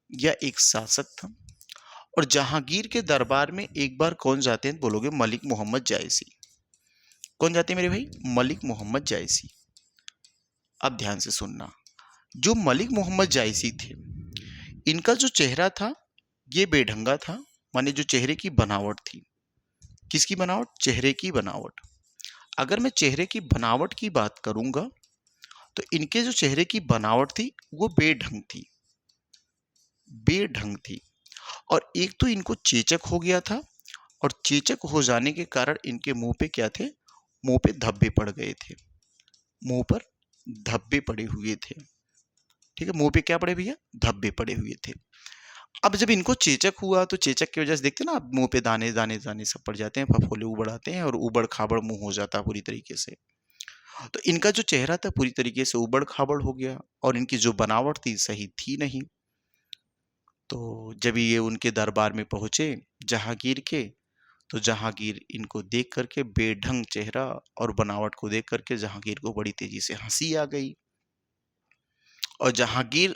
S1: या एक शासक था, और जहांगीर के दरबार में एक बार कौन जाते हैं? बोलोगे मलिक मोहम्मद जायसी। कौन जाते हैं मेरे भाई? मलिक मोहम्मद जायसी। अब ध्यान से सुनना, जो मलिक मोहम्मद जायसी थे, इनका जो चेहरा था ये बेढंगा था, माने जो चेहरे की बनावट थी। किसकी बनावट? चेहरे की बनावट। अगर मैं चेहरे की बनावट की बात करूंगा तो इनके जो चेहरे की बनावट थी वो बेढंग थी, बेढंग थी। और एक तो इनको चेचक हो गया था, और चेचक हो जाने के कारण इनके मुंह पे क्या थे? मुंह पे धब्बे पड़ गए थे, मुंह पर धब्बे पड़े हुए थे। ठीक है, मुंह पे क्या पड़े भैया? धब्बे पड़े हुए थे। अब जब इनको चेचक हुआ तो चेचक की वजह से देखते ना आप, मुंह पे दाने दाने दाने सब पड़ जाते हैं, फफोले उबड़ आते हैं और उबड़ खाबड़ मुंह हो जाता है पूरी तरीके से। तो इनका जो चेहरा था पूरी तरीके से उबड़ खाबड़ हो गया, और इनकी जो बनावट थी सही थी नहीं। तो जब ये उनके दरबार में पहुंचे जहांगीर के, तो जहांगीर इनको देख करके, बेढंग चेहरा और बनावट को देख करके जहांगीर को बड़ी तेजी से हंसी आ गई, और जहांगीर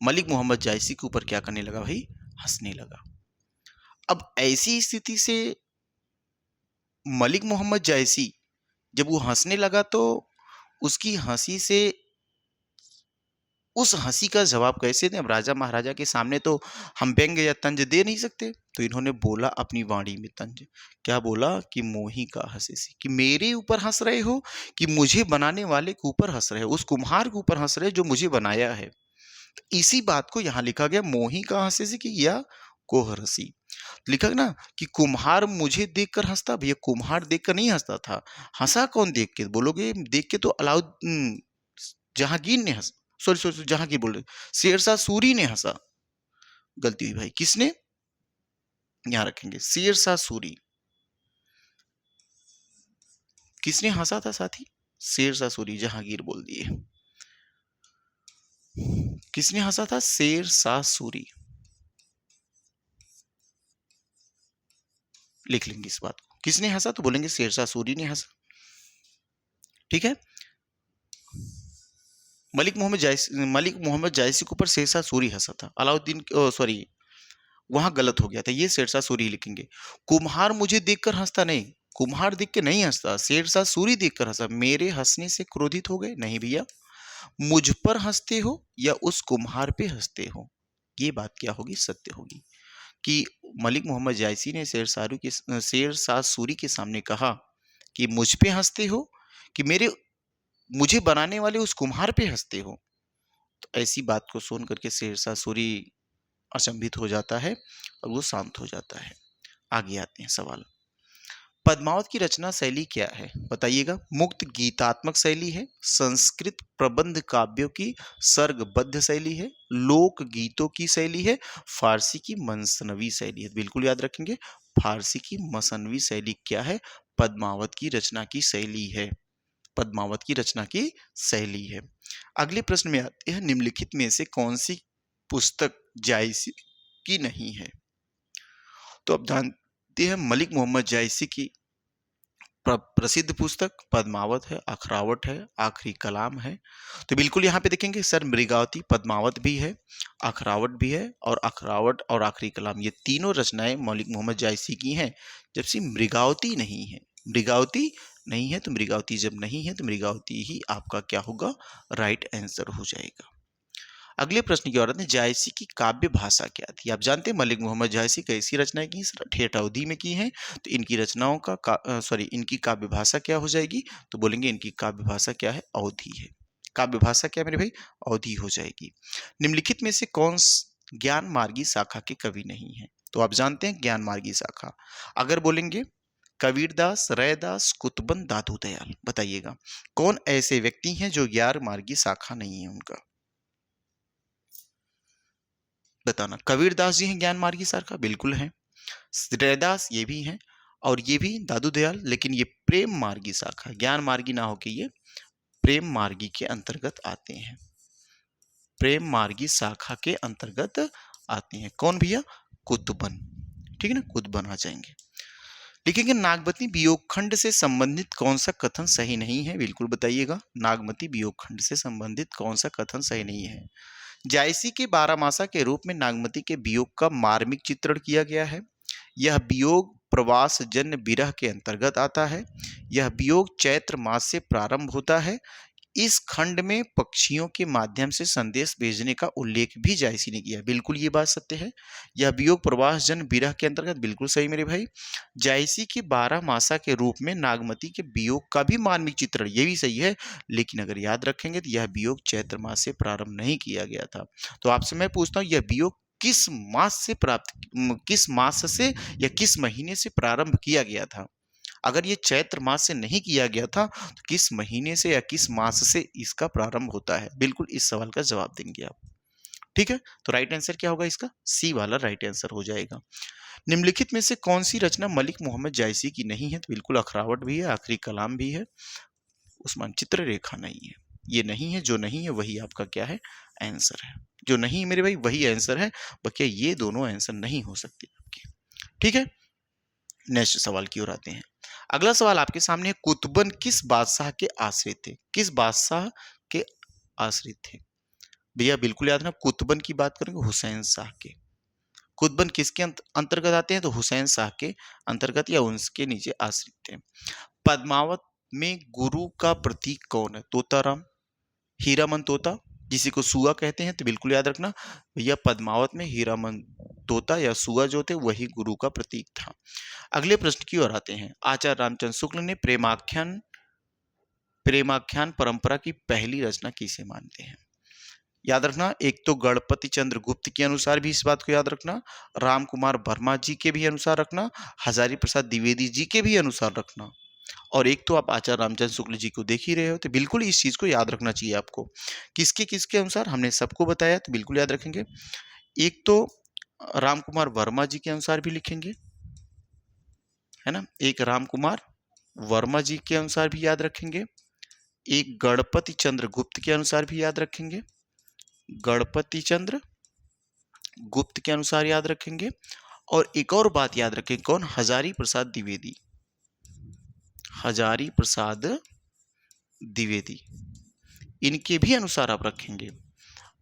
S1: मलिक मोहम्मद जायसी के ऊपर क्या करने लगा भाई? हंसने लगा। अब ऐसी स्थिति से मलिक मोहम्मद जायसी जब वो हंसने लगा तो उसकी हंसी से, उस हंसी का जवाब कैसे दें? अब राजा महाराजा के सामने तो हम व्यंग्य या तंज दे नहीं सकते, तो इन्होंने बोला अपनी वाणी में तंज। क्या बोला? कि मोही का हंसेसी, कि मेरे ऊपर हंस रहे हो, कि मुझे बनाने वाले के ऊपर हंस रहे हो, उस कुम्हार के ऊपर हंस रहे हो जो मुझे बनाया है। तो इसी बात को यहाँ लिखा गया, मोही का हंसेसी की या कोहरसी। लिखा ना कि कुम्हार मुझे देखकर हंसता, भैया कुम्हार देखकर नहीं हंसता था। हंसा कौन देख के? बोलोगे देख के तो अलाउद्दीन, जहांगीर ने हंसा, सॉरी सॉरी जहांगीर बोल रहे, शेरशाह सूरी ने हंसा। गलती हुई भाई, किसने? यहां रखेंगे शेरशाह सूरी। किसने हंसा था साथी? शेरशाह सूरी। जहांगीर बोल दिए, किसने हंसा था? शेरशाह सूरी। लिख लेंगे इस बात को, किसने हंसा? तो बोलेंगे शेरशाह सूरी ने हंसा। ठीक है। मलिक मोहम्मद जायसी के ऊपर शेरशाह सूरी हंसा था। अलाउद्दीन, सॉरी वहां गलत हो गया था, ये शेरशाह सूरी लिखेंगे। कुम्हार मुझे देखकर हंसता नहीं, कुम्हार देख के नहीं हंसता, शेरशाह सूरी देखकर हंसा। मेरे हंसने से क्रोधित हो गए? नहीं भैया, मुझ पर हंसते हो या उस कुम्हार पे हंसते हो? ये बात क्या होगी? सत्य होगी कि मलिक मोहम्मद जायसी ने शेरशाह सूरी के सामने कहा कि मुझ पे हंसते हो, कि मुझे बनाने वाले उस कुम्हार पे हंसते हो। तो ऐसी बात को सुन करके शेरशाह सूरी अचंभित हो जाता है और वो शांत हो जाता है। आगे आते हैं सवाल। पद्मावत की रचना शैली क्या है? बताइएगा। मुक्त गीतात्मक शैली है, संस्कृत प्रबंध काव्यों की सर्गबद्ध शैली है, लोक गीतों की शैली है, फारसी की मसनवी शैली है। बिल्कुल याद रखेंगे, फारसी की मसनवी शैली क्या है? पद्मावत की रचना की शैली है। पद्मावत की रचना की शैली है। अगले प्रश्न में आते हैं, निम्नलिखित में से कौन सी पुस्तक जायसी की नहीं है? तो अब जानते हैं, मलिक मोहम्मद जायसी की प्रसिद्ध पुस्तक पद्मावत है, अखरावट है, आखिरी कलाम है। तो बिल्कुल यहाँ पे देखेंगे सर, मृगावती, पद्मावत भी है, अखरावट भी है, और अखरावट और आखिरी कलाम, ये तीनों रचनाएं मलिक मोहम्मद जायसी की हैं, जबकि मृगावती नहीं है। मृगावती नहीं है, तो मृगावती जब नहीं है तो मृगावती ही आपका क्या होगा, राइट आंसर हो जाएगा। अगले प्रश्न की ओर आते हैं, जायसी की काव्य भाषा क्या थी? आप जानते हैं मलिक मोहम्मद जायसी कैसी रचनाएं की? ठेठ अवधि में की हैं। तो इनकी रचनाओं का सॉरी इनकी काव्य भाषा क्या हो जाएगी? तो बोलेंगे इनकी काव्य भाषा क्या है, अवधि है। काव्य भाषा क्या मेरे भाई, अवधि हो जाएगी। निम्नलिखित में से कौन ज्ञान मार्गी शाखा के कवि नहीं है? तो आप जानते हैं ज्ञान मार्गी शाखा, अगर बोलेंगे कबीरदास, रैदास, कुतुबन, दादू दयाल, बताइएगा कौन ऐसे व्यक्ति हैं जो ज्ञान मार्गी शाखा नहीं है उनका? बताना। कबीरदास जी हैं ज्ञान मार्गी शाखा, बिल्कुल हैं। रैदास ये भी हैं, और ये भी दादू दयाल, लेकिन ये प्रेम मार्गी शाखा, ज्ञान मार्गी ना होके ये प्रेम मार्गी के अंतर्गत आते हैं। प्रेम मार्गी शाखा के अंतर्गत आते हैं। कौन भैया? कुतुबन। ठीक है ना, कुतुबन आ जाएंगे। लिखेंगे नागमती वियोग खंड से संबंधित कौन सा कथन सही नहीं है? बिल्कुल बताइएगा, नागमती वियोग खंड से संबंधित कौन सा कथन सही नहीं है? जायसी के बारहमासा के रूप में नागमती के वियोग का मार्मिक चित्रण किया गया है। यह वियोग प्रवास जन्य विरह के अंतर्गत आता है। यह वियोग चैत्र मास से प्रारंभ होता है। इस खंड में पक्षियों के माध्यम से संदेश भेजने का उल्लेख भी जायसी ने किया। बिल्कुल ये बात सत्य है। यह वियोग प्रवास जन विरह के अंतर्गत, बिल्कुल सही मेरे भाई। जायसी के 12 मासा के रूप में नागमती के वियोग का भी मार्मिक चित्रण, ये भी सही है, लेकिन अगर याद रखेंगे तो यह वियोग चैत्र मास से प्रारंभ नहीं किया गया था। तो आपसे मैं पूछता हूँ, यह वियोग किस मास से या किस महीने से प्रारंभ किया गया था? अगर ये चैत्र मास से नहीं किया गया था तो किस महीने से या किस मास से इसका प्रारंभ होता है? बिल्कुल इस सवाल का जवाब देंगे आप। ठीक है, तो राइट आंसर क्या होगा इसका? सी वाला राइट आंसर हो जाएगा। निम्नलिखित में से कौन सी रचना मलिक मोहम्मद जायसी की नहीं है? तो बिल्कुल अखरावट भी है, आखिरी कलाम भी है, उस्मान चित्ररेखा नहीं है। ये नहीं है, जो नहीं है वही आपका क्या है, आंसर है। जो नहीं मेरे भाई वही आंसर है, बल्कि ये दोनों आंसर नहीं हो सकते आपके। ठीक है, नेक्स्ट सवाल की ओर आते हैं। अगला सवाल आपके सामने है, कुतुबन किस बादशाह के आश्रित थे? किस बादशाह के आश्रित थे? भैया बिल्कुल याद रखना, कुतुबन की बात करेंगे हुसैन शाह के। कुतुबन किसके अंतर्गत आते हैं? तो हुसैन शाह के अंतर्गत या उनके नीचे आश्रित थे। पद्मावत में गुरु का प्रतीक कौन है? तोताराम, हीरामन तोता, जिसी को सुआ कहते हैं। तो बिल्कुल याद रखना भैया, पद्मावत में हीरामन तोता या सुआ जो थे वही गुरु का प्रतीक था। अगले प्रश्न की ओर आते हैं। आचार्य रामचंद्र शुक्ल ने प्रेमाख्यान परंपरा की पहली रचना किसे मानते हैं? याद रखना, एक तो गणपति चंद्र गुप्त के अनुसार भी इस बात को याद रखना, राम कुमार वर्मा जी के भी अनुसार रखना, हजारी प्रसाद द्विवेदी जी के भी अनुसार रखना, और एक तो आप आचार्य रामचंद्र शुक्ल जी को देख ही रहे हो। तो बिल्कुल इस चीज को याद रखना चाहिए आपको। किसके किसके अनुसार हमने सबको बताया, तो बिल्कुल याद रखेंगे। एक तो राम कुमार वर्मा जी के अनुसार भी लिखेंगे, है ना, एक राम कुमार वर्मा जी के अनुसार भी याद रखेंगे, एक गणपति चंद्र गुप्त के अनुसार भी याद रखेंगे, गणपति चंद्र गुप्त के अनुसार याद रखेंगे, और एक और बात याद रखें, कौन? हजारी प्रसाद द्विवेदी, हजारी प्रसाद द्विवेदी, इनके भी अनुसार आप रखेंगे।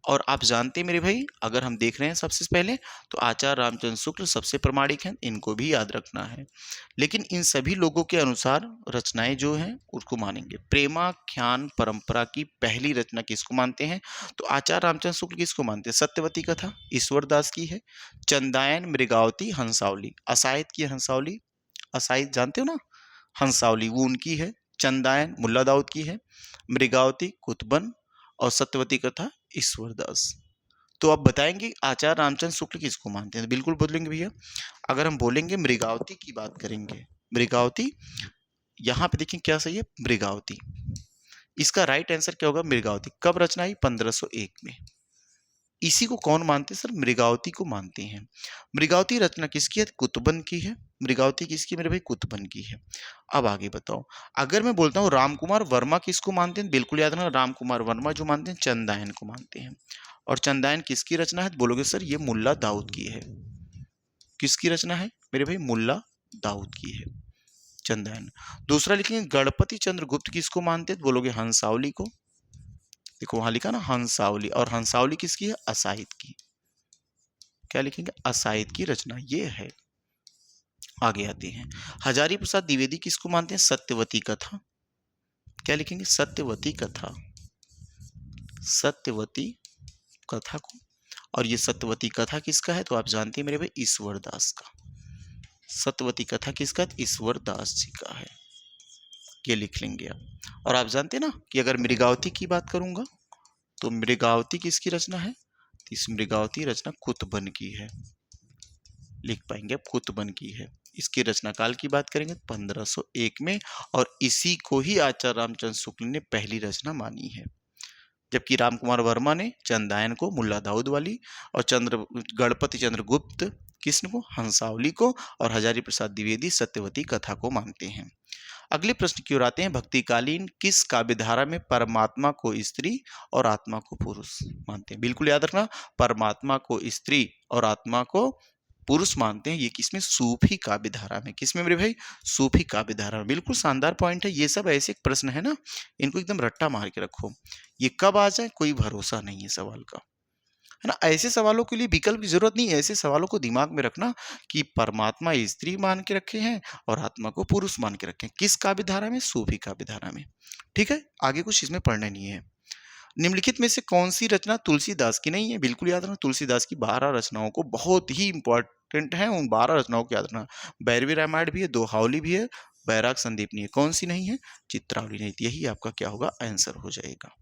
S1: और आप जानते हैं मेरे भाई, अगर हम देख रहे हैं सबसे पहले, तो आचार्य रामचंद्र शुक्ल सबसे प्रामाणिक हैं, इनको भी याद रखना है। लेकिन इन सभी लोगों के अनुसार रचनाएं जो हैं उसको मानेंगे। प्रेमाख्यान परंपरा की पहली रचना किसको मानते हैं? तो आचार्य रामचंद्र शुक्ल किसको मानते हैं? सत्यवती कथा ईश्वरदास की है। चंदायन, मृगावती, हंसावली, असायत की हंसावली, असायत जानते हो ना, हंसावली वो उनकी है। चंदायन मुल्ला दाऊद की है, मृगावती कुतुबन, और सत्यवती कथा ईश्वरदास। तो आप बताएंगे आचार्य रामचंद्र शुक्ल किसको मानते हैं? तो बिल्कुल बोलेंगे भैया, अगर हम बोलेंगे मृगावती की बात करेंगे, मृगावती, यहाँ पे देखिए क्या सही है, मृगावती। इसका राइट आंसर क्या होगा? मृगावती। कब रचना आई? 1501 में। इसी को कौन मानते हैं सर? मृगावती को मानते हैं। मृगावती रचना किसकी है? कुतुबन की है। मृगावती किसकी मेरे भाई? कुतुबन की है। अब आगे बताओ, अगर मैं बोलता हूँ रामकुमार वर्मा किसको मानते हैं? बिल्कुल याद रखना, रामकुमार वर्मा जो मानते हैं चंदायन को मानते हैं। और चंदायन किसकी रचना है? बोलोगे सर ये मुल्ला दाऊद की है। किसकी रचना है मेरे भाई? मुल्ला दाऊद की है चंदायन। दूसरा लिखेंगे गणपति चंद्र गुप्त किसको मानते हैं? बोलोगे हंसावली को। देखो वहां लिखा ना हंसावली, और हंसावली किसकी है? असाहित की। क्या लिखेंगे? असाहित की रचना ये है। आगे आते हैं। हजारी प्रसाद द्विवेदी किसको मानते हैं? सत्यवती कथा। क्या लिखेंगे? सत्यवती कथा, सत्यवती कथा को। और ये सत्यवती कथा किसका है? तो आप जानते हैं मेरे भाई, ईश्वर दास का। सत्यवती कथा किसका है? ईश्वर दास जी का है। ये लिख लेंगे आप। और आप जानते हैं ना कि अगर मृगावती की बात करूंगा तो मृगावती किसकी रचना है? तो इस मृगावती रचना कुतबन की है। लिख पाएंगे आप, कुतबन की है। इसके रचना काल की बात करेंगे 1501 में, और इसी को ही आचार्य रामचंद्र शुक्ल ने पहली रचना मानी है। जबकि रामकुमार वर्मा ने चंदायन को, मुल्ला दाऊद वाली, और गणपति चंद्र गुप्त किस्म को, हंसावली को, और हजारी प्रसाद द्विवेदी सत्यवती कथा को मानते हैं। अगले प्रश्न की ओर आते हैं। भक्तिकालीन किस काव्य धारा में परमात्मा को स्त्री और आत्मा को पुरुष मानते हैं? बिल्कुल याद रखना, परमात्मा को स्त्री और आत्मा को पुरुष मानते हैं। ये किसमें? सूफी काव्य धारा में। किसमें मेरे भाई? सूफी काव्य धारा में। बिल्कुल शानदार पॉइंट है। ये सब ऐसे प्रश्न है ना, इनको एकदम रट्टा मार के रखो। ये कब आ जाए कोई भरोसा नहीं है सवाल का, है ना। ऐसे सवालों के लिए विकल्प की जरूरत नहीं है। ऐसे सवालों को दिमाग में रखना कि परमात्मा स्त्री मान के रखे हैं और आत्मा को पुरुष मान के रखे हैं। किस काव्य धारा में? सूफी काव्य धारा में। ठीक है, आगे कुछ इसमें पढ़ना नहीं है। निम्नलिखित में से कौन सी रचना तुलसीदास की नहीं है? बिल्कुल याद रखना, तुलसीदास की 12 रचनाओं को बहुत ही इंपॉर्टेंट है, उन 12 रचनाओं को याद रखना। भैरवी रामायण भी है, दोहावली भी है, बैराग संदीपनी है। कौन सी नहीं है? चित्रावली नहीं। यही आपका क्या होगा? आंसर हो जाएगा।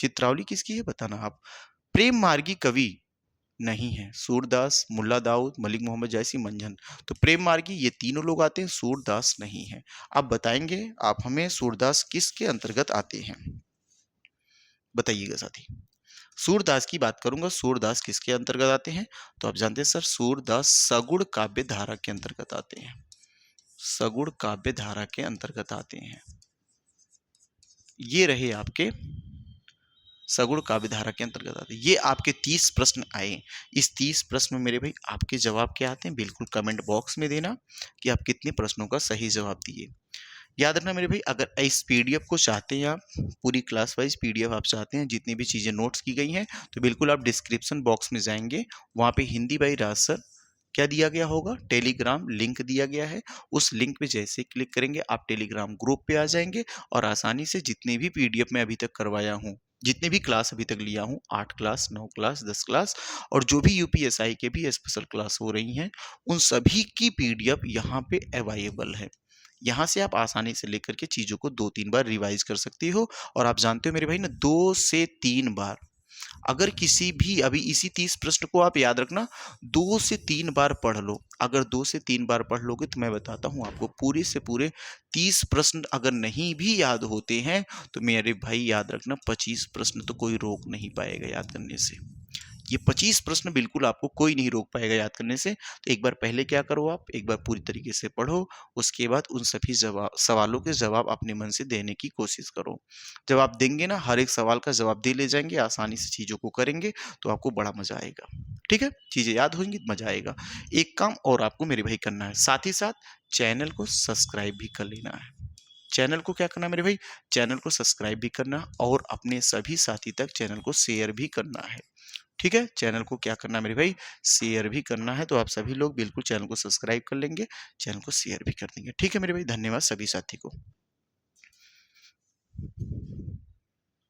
S1: चित्रावली किसकी है बताना आप। प्रेम मार्गी कवि नहीं है। सूरदास, मुल्ला दाऊद, मलिक मोहम्मद जैसी मंझन। तो प्रेम मार्गी ये तीनों लोग आते हैं, सूरदास नहीं है। आप बताएंगे आप हमें सूरदास किसके अंतर्गत आते हैं, बताइएगा साथी। सूरदास की बात करूंगा, सूरदास किसके अंतर्गत आते हैं? तो आप जानते हैं सर, सूरदास सगुण काव्य धारा के अंतर्गत आते हैं। सगुण काव्य धारा के अंतर्गत आते हैं। ये रहे आपके सगुण काव्य धारा के अंतर्गत आते हैं। ये आपके 30 प्रश्न आए। इस 30 प्रश्न में मेरे भाई आपके जवाब क्या आते हैं? बिल्कुल कमेंट बॉक्स में देना कि आप कितने प्रश्नों का सही जवाब दिए। याद रखना मेरे भाई, अगर इस पीडीएफ को चाहते हैं आप, पूरी क्लास वाइज पीडीएफ आप चाहते हैं, जितनी भी चीज़ें नोट्स की गई हैं, तो बिल्कुल आप डिस्क्रिप्शन बॉक्स में जाएंगे, वहाँ पे हिंदी बाई राज सर क्या दिया गया होगा? टेलीग्राम लिंक दिया गया है। उस लिंक पे जैसे क्लिक करेंगे आप टेलीग्राम ग्रुप पे आ जाएंगे, और आसानी से जितने भी पीडीएफ मैं अभी तक करवाया हूँ, जितने भी क्लास अभी तक लिया हूँ, 8 क्लास, 9 क्लास, 10 क्लास, और जो भी यूपीएसआई के भी स्पेशल क्लास हो रही हैं, उन सभी की पीडीएफ यहाँ पे अवेलेबल है। यहाँ से आप आसानी से लेकर के चीज़ों को 2-3 बार रिवाइज कर सकते हो। और आप जानते हो मेरे भाई ना, 2 से 3 बार, अगर किसी भी, अभी इसी 30 प्रश्न को आप याद रखना, 2 से 3 बार पढ़ लो। अगर 2 से 3 बार पढ़ लोगे तो मैं बताता हूँ आपको, पूरे से पूरे 30 प्रश्न अगर नहीं भी याद होते हैं तो मेरे भाई याद रखना, 25 प्रश्न तो कोई रोक नहीं पाएगा याद करने से। ये 25 प्रश्न बिल्कुल आपको कोई नहीं रोक पाएगा याद करने से। तो एक बार पहले क्या करो, आप एक बार पूरी तरीके से पढ़ो, उसके बाद उन सभी सवालों के जवाब अपने मन से देने की कोशिश करो। जब आप देंगे ना, हर एक सवाल का जवाब दे ले जाएंगे, आसानी से चीज़ों को करेंगे, तो आपको बड़ा मजा आएगा। ठीक है, चीज़ें याद होंगी तो मजा आएगा। एक काम और आपको मेरे भाई करना है, साथ ही साथ चैनल को सब्सक्राइब भी कर लेना है। चैनल को क्या करना है मेरे भाई? चैनल को सब्सक्राइब भी करना, और अपने सभी साथी तक चैनल को शेयर भी करना है। ठीक है, चैनल को क्या करना है मेरे भाई? शेयर भी करना है। तो आप सभी लोग बिल्कुल चैनल को सब्सक्राइब कर लेंगे, चैनल को शेयर भी कर देंगे। ठीक है मेरे भाई, धन्यवाद सभी साथी को।